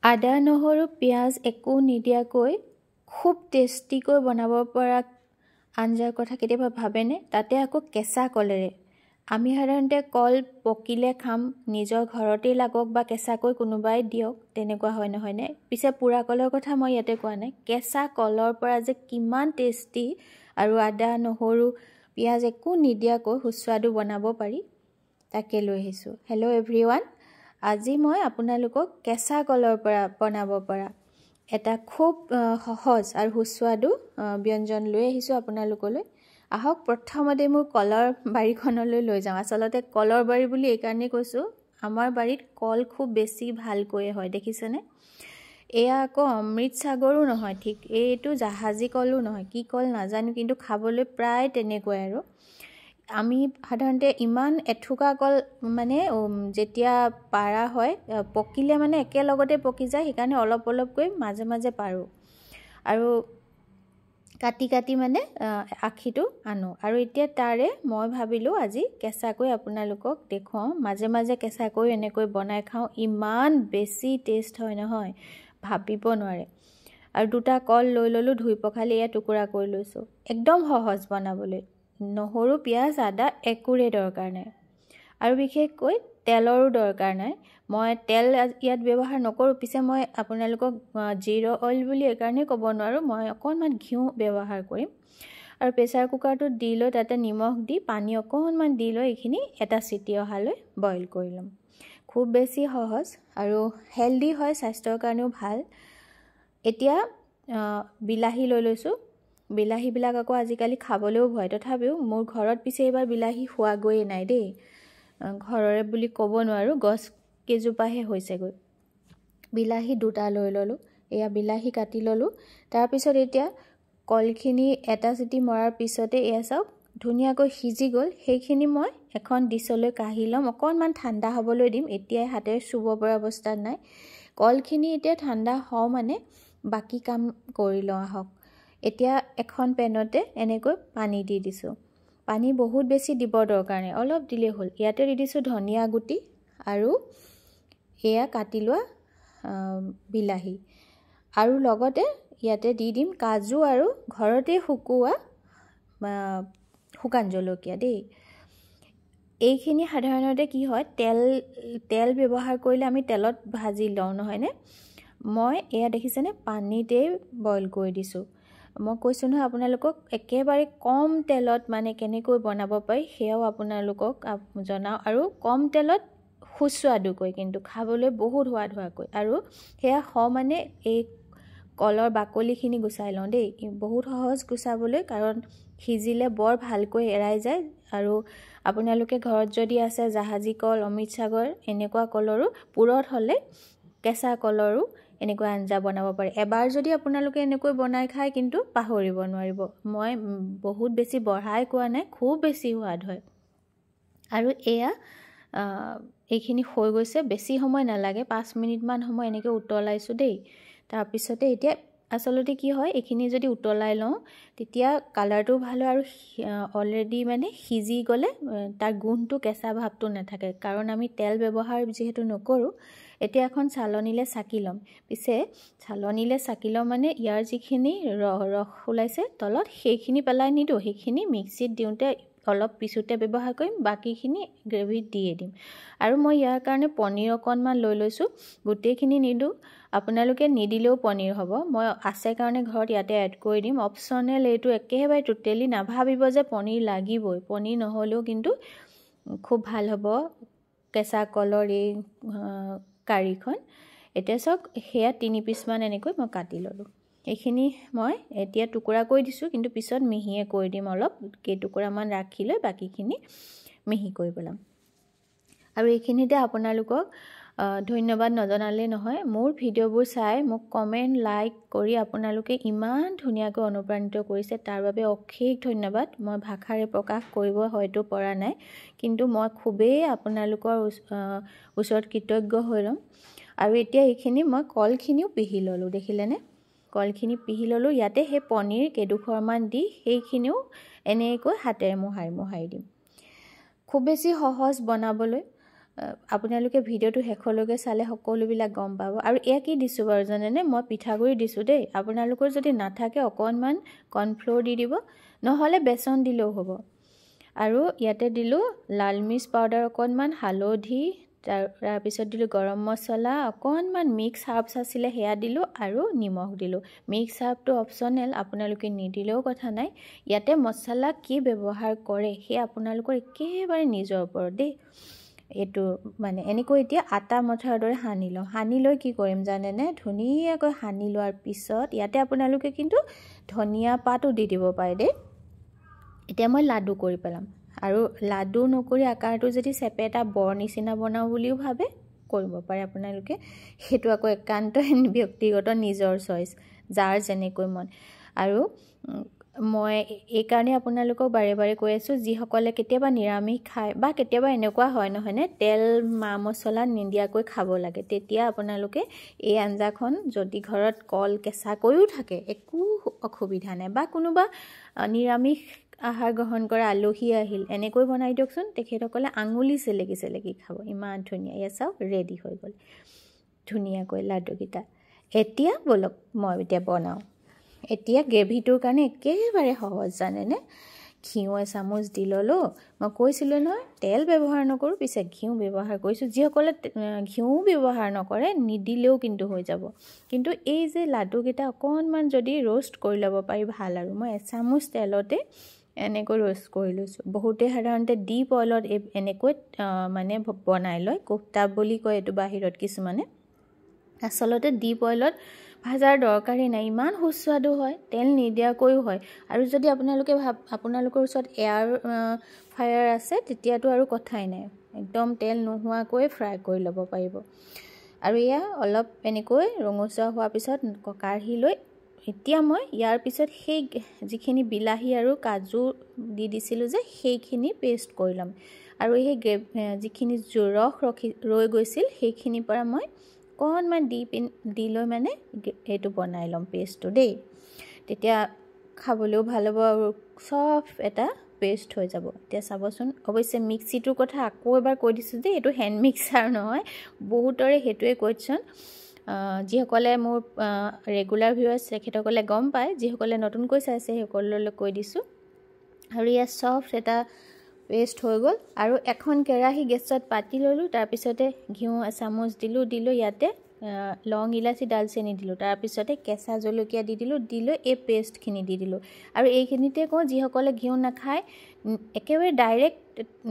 আদা নহৰু পিঁয়াজ একো নিদিয়াকৈ খুব টেষ্টিকৈ বনাব পৰা আঞ্জাৰ কথা কেতিয়াবা ভাবেনে? তাতে আকৌ কেঁচা কলেৰে। আমি সাধাৰণতে কল পকিলে খাম, নিজৰ ঘৰতেই লাগক বা কেঁচাকৈ কোনোবাই দিয়ক, তেনেকুৱা হয় নহয়নে? পিছে পোৰা কলৰ কথা মই ইয়াতে কোৱা নাই। কেঁচা কলৰ পৰা যে কিমান টেষ্টি আৰু আদা নহৰু পিঁয়াজ একো নিদিয়াকৈ সুস্বাদু বনাব পাৰি, তাকে লৈ আহিছোঁ। হেল্ল' এভৰিৱান, আজি মই আপোনালোকক কেঁচা কলৰ পৰা বনাব পৰা এটা খুব সহজ আৰু সুস্বাদু ব্যঞ্জন লৈ আহিছোঁ আপোনালোকলৈ। আহক প্ৰথমতে মোৰ কলৰ বাৰীখনলৈ লৈ যাওঁ। আচলতে কলৰ বাৰী বুলি এইকাৰণেই কৈছোঁ, আমাৰ বাৰীত কল খুব বেছি ভালকৈ হয়, দেখিছেনে? এয়া আকৌ অমৃত সাগৰো নহয়, ঠিক এইটো জাহাজী কলো নহয়, কি কল নাজানো, কিন্তু খাবলৈ প্ৰায় তেনেকুৱাই আৰু। আমি সাধাৰণতে ইমান এথুকা কল মানে যেতিয়া পাৰা হয়, পকিলে মানে একেলগতে পকি যায়, সেইকাৰণে অলপ অলপকৈ মাজে মাজে পাৰোঁ আৰু কাটি কাটি মানে আখিটো আনো। আৰু এতিয়া তাৰে মই ভাবিলোঁ আজি কেঁচাকৈ আপোনালোকক দেখুৱাওঁ। মাজে মাজে কেঁচাকৈ এনেকৈ বনাই খাওঁ, ইমান বেছি টেষ্ট হয় নহয়, ভাবিব নোৱাৰে। আৰু দুটা কল লৈ ল'লোঁ, ধুই পখালি এয়া টুকুৰা কৰি লৈছোঁ। একদম সহজ বনাবলৈ, নহৰু পিঁয়াজ আদা একোৰে দৰকাৰ নাই আৰু বিশেষকৈ তেলৰো দৰকাৰ নাই। মই তেল ইয়াত ব্যৱহাৰ নকৰোঁ, পিছে মই আপোনালোকক জিৰ' অইল বুলি এইকাৰণেই ক'ব নোৱাৰোঁ, মই অকণমান ঘিউ ব্যৱহাৰ কৰিম। আৰু প্ৰেছাৰ কুকাৰটোত দি লৈ তাতে নিমখ দি পানী অকণমান দি লৈ এইখিনি এটা চিটি অহালৈ বইল কৰি ল'ম। খুব বেছি সহজ আৰু হেল্ডি হয়, স্বাস্থ্যৰ কাৰণেও ভাল। এতিয়া বিলাহী লৈ লৈছোঁ। বিলাহীবিলাক আকৌ আজিকালি খাবলৈও ভয়, তথাপিও মোৰ ঘৰত পিছে এইবাৰ বিলাহী হোৱাগৈয়ে নাই দেই। ঘৰৰে বুলি ক'ব নোৱাৰোঁ, গছ কেইজোপাহে হৈছেগৈ। বিলাহী দুটা লৈ ল'লোঁ, এয়া বিলাহী কাটি ল'লোঁ। তাৰপিছত এতিয়া কলখিনি এটা চিটি মৰাৰ পিছতে এয়া চাওক ধুনীয়াকৈ সিজি গ'ল। সেইখিনি মই এখন ডিছলৈ কাঢ়ি ল'ম, অকণমান ঠাণ্ডা হ'বলৈ দিম। এতিয়াই হাতেৰে চুব পৰা অৱস্থাত নাই। কলখিনি এতিয়া ঠাণ্ডা হওঁ মানে বাকী কাম কৰি লওঁ আহক। এতিয়া এখন পেনতে এনেকৈ পানী দি দিছোঁ। পানী বহুত বেছি দিব দৰকাৰ নাই, অলপ দিলেই হ'ল। ইয়াতে দি দিছোঁ ধনিয়া গুটি আৰু এয়া কাটি লোৱা বিলাহী, আৰু লগতে ইয়াতে দি দিম কাজু আৰু ঘৰতে শুকোৱা শুকান জলকীয়া দেই। এইখিনি সাধাৰণতে কি হয়, তেল ব্যৱহাৰ কৰিলে আমি তেলত ভাজি লওঁ নহয়নে? মই এয়া দেখিছেনে পানীতেই বইল কৰি দিছোঁ। মই কৈছোঁ নহয় আপোনালোকক, একেবাৰে কম তেলত মানে কেনেকৈ বনাব পাৰি সেয়াও আপোনালোকক জনাওঁ, আৰু কম তেলত সুস্বাদুকৈ, কিন্তু খাবলৈ বহুত সোৱাদ হোৱাকৈ। আৰু সেয়া মানে এই কলৰ বাকলিখিনি গুচাই লওঁ দেই। বহুত সহজ গুচাবলৈ, কাৰণ সিজিলে বৰ ভালকৈ এৰাই যায়। আৰু আপোনালোকে ঘৰত যদি আছে জাহাজী কল, অমৃত সাগৰ এনেকুৱা কলৰো, পুৰত হ'লে কেঁচা কলৰো এনেকৈ আঞ্জা বনাব পাৰে। এবাৰ যদি আপোনালোকে এনেকৈ বনাই খায় কিন্তু পাহৰিব নোৱাৰিব। মই বহুত বেছি বঢ়াই কোৱা নাই, খুব বেছি সোৱাদ হয়। আৰু এয়া এইখিনি হৈ গৈছে, বেছি সময় নালাগে, 5 মিনিটমান সময় এনেকৈ উতলাইছোঁ দেই। তাৰপিছতে এতিয়া আচলতে কি হয়, এইখিনি যদি উতলাই লওঁ তেতিয়া কালাৰটো ভাল হয়, আৰু অলৰেডি মানে সিজি গ'লে তাৰ গোন্ধটো, কেঁচা ভাৱটো নাথাকে, কাৰণ আমি তেল ব্যৱহাৰ যিহেতু নকৰোঁ। এতিয়া এখন চালনীলে চাকি ল'ম। পিছে চালনীলে চাকি ল'ম মানে ইয়াৰ যিখিনি ৰস ওলাইছে তলত, সেইখিনি পেলাই নিদিওঁ, সেইখিনি মিক্সিত দিওঁতে অলপ পিছোতে ব্যৱহাৰ কৰিম, বাকীখিনি গ্ৰেভিত দিয়ে দিম। আৰু মই ইয়াৰ কাৰণে পনীৰ অকণমান লৈ লৈছোঁ, গোটেইখিনি নিদিওঁ, আপোনালোকে নিদিলেও পনীৰ হ'ব। মই আছে কাৰণে ঘৰত ইয়াতে এড কৰি দিম, অপশ্যনেল এইটো, একেবাৰে টোটেলি নাভাবিব যে পনীৰ লাগিবই। পনীৰ নহ'লেও কিন্তু খুব ভাল হ'ব কেঁচা কলৰ এই কাৰীখন। এতিয়া চাওক, সেয়া 3 পিচমান এনেকৈ মই কাটি ল'লোঁ। এইখিনি মই এতিয়া টুকুৰা কৰি দিছোঁ, কিন্তু পিছত মিহিয়ে কৰি দিম, অলপ কেইটুকুৰামান ৰাখি লৈ বাকীখিনি মিহি কৰি পেলাম। আৰু এইখিনিতে আপোনালোকক ধন্যবাদ নজনালেই নহয়। মোৰ ভিডিঅ'বোৰ চাই মোক কমেণ্ট, লাইক কৰি আপোনালোকে ইমান ধুনীয়াকৈ অনুপ্ৰাণিত কৰিছে, তাৰ বাবে অশেষ ধন্যবাদ। মই ভাষাৰে প্ৰকাশ কৰিব হয়তো পৰা নাই, কিন্তু মই খুবেই আপোনালোকৰ ওচৰত কৃতজ্ঞ হৈ ল'ম। আৰু এতিয়া এইখিনি মই কলখিনিও পিহি ল'লোঁ, দেখিলেনে? কলখিনি পিহি ল'লোঁ। ইয়াতে সেই পনীৰ কেইডোখৰমান দি সেইখিনিও এনেকৈ হাতেৰে মোহাৰি দিম। খুব বেছি সহজ বনাবলৈ। আপোনালোকে ভিডিঅ'টো শেষলৈকে চালে সকলোবিলাক গম পাব। আৰু এয়া কি দিছোঁ বাৰু জানেনে, মই পিঠাগুড়ি দিছোঁ দেই। আপোনালোকৰ যদি নাথাকে অকণমান কৰ্ণফ্ল'ৰ দি দিব, নহ'লে বেচন দিলেও হ'ব। আৰু ইয়াতে দিলোঁ লাল মিৰ্চ পাউডাৰ অকণমান, হালধি, তাৰপিছত দিলোঁ গৰম মছলা অকণমান, মিক্স হাৰ্বছ আছিলে সেয়া দিলোঁ, আৰু নিমখ দিলোঁ। মিক্স হাৰ্বটো অপশ্যনেল, আপোনালোকে নিদিলেও কথা নাই। ইয়াতে মছলা কি ব্যৱহাৰ কৰে সেয়া আপোনালোকৰ একেবাৰে নিজৰ ওপৰত দেই। এইটো মানে এনেকৈ এতিয়া আটা মঠাৰ দৰে সানি লওঁ। সানি লৈ কি কৰিম জানেনে, ধুনীয়াকৈ সানি লোৱাৰ পিছত ইয়াতে আপোনালোকে কিন্তু ধনিয়া পাতো দি দিব পাৰে দেই। এতিয়া মই লাডু কৰি পেলাম। আৰু লাডু নকৰি আকাৰটো যদি চেপেটা বৰ নিচিনা বনাওঁ বুলিও ভাবে কৰিব পাৰে আপোনালোকে। সেইটো আকৌ একান্ত ব্যক্তিগত নিজৰ চইচ, যাৰ যেনেকৈ মন। আৰু মই এইকাৰণে আপোনালোকক বাৰে বাৰে কৈ আছোঁ, যিসকলে কেতিয়াবা নিৰামিষ খায় বা কেতিয়াবা এনেকুৱা হয় নহয়নে, তেল মা মছলা নিদিয়াকৈ খাব লাগে, তেতিয়া আপোনালোকে এই আঞ্জাখন যদি ঘৰত কল কেঁচাকৈও থাকে একো অসুবিধা নাই, বা কোনোবা নিৰামিষ আহাৰ গ্ৰহণ কৰা আলহী আহিল এনেকৈ বনাই দিয়কচোন, তেখেতসকলে আঙুলি চেলেকি চেলেকি খাব, ইমান ধুনীয়া। এয়া চাওক ৰেডি হৈ গ'ল ধুনীয়াকৈ লাডুকেইটা। এতিয়া ব'লক মই এতিয়া বনাওঁ। এতিয়া গ্ৰেভিটোৰ কাৰণে একেবাৰে সহজ জানেনে, ঘিউ এচামুচ দি ল'লোঁ। মই কৈছিলোঁ নহয় তেল ব্যৱহাৰ নকৰোঁ, পিছে ঘিউ ব্যৱহাৰ কৰিছোঁ। যিসকলে ঘিউ ব্যৱহাৰ নকৰে নিদিলেও কিন্তু হৈ যাব। কিন্তু এই যে লাডুকেইটা অকণমান যদি ৰ'ষ্ট কৰি ল'ব পাৰি ভাল। আৰু মই এচামুচ তেলতে এনেকৈ ৰ'ষ্ট কৰি লৈছোঁ। বহুতে সাধাৰণতে ডিপ অইলত এনেকৈ মানে বনাই লয়, কোফতা বুলি কয় এইটো বাহিৰত কিছুমানে। আচলতে ডিপ অইলত ভাজাৰ দৰকাৰেই নাই, ইমান সুস্বাদু হয়, তেল নিদিয়াকৈও হয়। আৰু যদি আপোনালোকে আপোনালোকৰ ওচৰত এয়াৰ ফ্ৰায়াৰ আছে তেতিয়াতো আৰু কথাই নাই, একদম তেল নোহোৱাকৈ ফ্ৰাই কৰি ল'ব পাৰিব। আৰু এয়া অলপ এনেকৈ ৰঙচুৱা হোৱাৰ পিছত কাঢ়ি লৈ এতিয়া মই ইয়াৰ পিছত সেই যিখিনি বিলাহী আৰু কাজু দি দিছিলোঁ যে সেইখিনি পেষ্ট কৰি ল'ম। আৰু সেই যিখিনি ৰস ৰৈ গৈছিল সেইখিনিৰ পৰা মই অকণমান দি লৈ মানে এইটো বনাই ল'ম পেষ্টটো দেই। তেতিয়া খাবলৈও ভাল হ'ব আৰু চফ্ট এটা পেষ্ট হৈ যাব। এতিয়া চাবচোন, অৱশ্যে মিক্সিটোৰ কথা আকৌ এবাৰ কৈ দিছোঁ দেই, এইটো হেণ্ড মিক্সাৰ নহয়। বহুতৰে সেইটোৱে কুৱেশ্যন। যিসকলে মোৰ ৰেগুলাৰ ভিউৱাৰ্ছ তেখেতসকলে গম পায়, যিসকলে নতুনকৈ চাইছে সেইসকললৈ কৈ দিছোঁ। আৰু ইয়াত চফ্ট এটা পেষ্ট হৈ গ'ল। আৰু এখন কেৰাহী গেছত পাতি ল'লোঁ, তাৰপিছতে ঘিউ এচামুচ দিলোঁ, ইয়াতে লং ইলাচি ডালচেনি দিলোঁ, তাৰপিছতে কেঁচা জলকীয়া দি দিলোঁ, দি লৈ এই পেষ্টখিনি দি দিলোঁ। আৰু এইখিনিতে কওঁ, যিসকলে ঘিউ নাখায় একেবাৰে ডাইৰেক্ট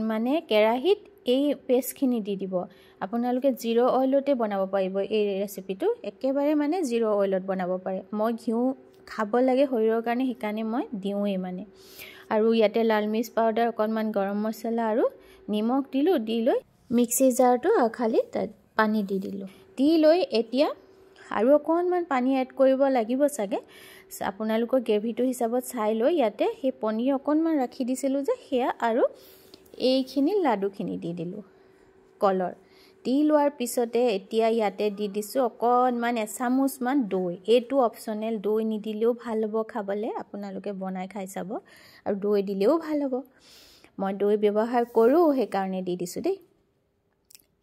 মানে কেৰাহীত এই পেষ্টখিনি দি দিব। আপোনালোকে জিৰ' অইলতে বনাব পাৰিব এই ৰেচিপিটো, একেবাৰে মানে জিৰ' অইলত বনাব পাৰে। মই ঘিউ খাব লাগে শৰীৰৰ কাৰণে, সেইকাৰণে মই দিওঁৱেই মানে। আৰু ইয়াতে লাল মিৰ্চ পাউডাৰ অকণমান, গৰম মছলা আৰু নিমখ দিলোঁ, দি লৈ মিক্সি জাৰটো খালি তাত পানী দি দিলোঁ। দি লৈ এতিয়া আৰু অকণমান পানী এড কৰিব লাগিব চাগে, আপোনালোকৰ গ্ৰেভিটো হিচাপত চাই লৈ ইয়াতে সেই পনীৰ অকণমান ৰাখি দিছিলোঁ যে সেয়া, আৰু এইখিনি লাডুখিনি দি দিলোঁ কলৰ। দি লোৱাৰ পিছতে এতিয়া ইয়াতে দি দিছোঁ অকণমান এচামুচমান দৈ। এইটো অপশ্যনেল, দৈ নিদিলেও ভাল হ'ব খাবলৈ, আপোনালোকে বনাই খাই চাব। আৰু দৈ দিলেও ভাল হ'ব, মই দৈ ব্যৱহাৰ কৰোঁ সেইকাৰণে দি দিছোঁ দেই।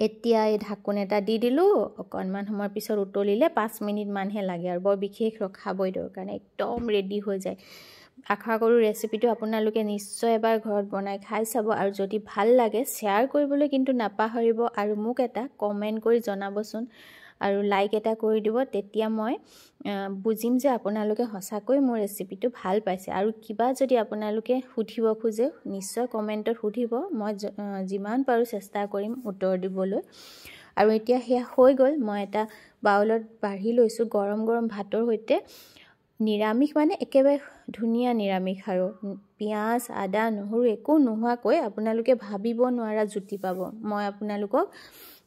এতিয়া এই ঢাকোন এটা দি দিলোঁ, অকণমান সময়ৰ পিছত উতলিলে 5 মিনিটমানহে লাগে, আৰু বৰ বিশেষ ৰখাবই দৰকাৰ নাই, একদম ৰেডি হৈ যায়। আশা কৰোঁ ৰেচিপিটো আপোনালোকে নিশ্চয় এবাৰ ঘৰত বনাই খাই চাব। আৰু যদি ভাল লাগে শ্বেয়াৰ কৰিবলৈ কিন্তু নাপাহৰিব, আৰু মোক এটা কমেণ্ট কৰি জনাবচোন, আৰু লাইক এটা কৰি দিব, তেতিয়া মই বুজিম যে আপোনালোকে সঁচাকৈ মোৰ ৰেচিপিটো ভাল পাইছে। আৰু কিবা যদি আপোনালোকে সুধিব খোজে নিশ্চয় কমেণ্টত সুধিব, মই যিমান পাৰোঁ চেষ্টা কৰিম উত্তৰ দিবলৈ। আৰু এতিয়া সেয়া হৈ গ'ল, মই এটা বাউলত বাঢ়ি লৈছোঁ গৰম গৰম ভাতৰ সৈতে। নিৰামিষ মানে একেবাৰে ধুনীয়া নিৰামিষ, আৰু পিঁয়াজ আদা নহৰু একো নোহোৱাকৈ আপোনালোকে ভাবিব নোৱাৰা জুতি পাব। মই আপোনালোকক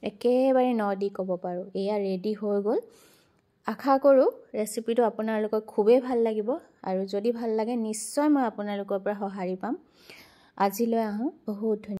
একেবাৰে ন দি ক'ব পাৰোঁ, এয়া ৰেডি হৈ গ'ল। আশা কৰোঁ ৰেচিপিটো আপোনালোকৰ খুবেই ভাল লাগিব, আৰু যদি ভাল লাগে নিশ্চয় মই আপোনালোকৰ পৰা সঁহাৰি পাম। আজিলৈ আহোঁ, বহুত ধন্যবাদ।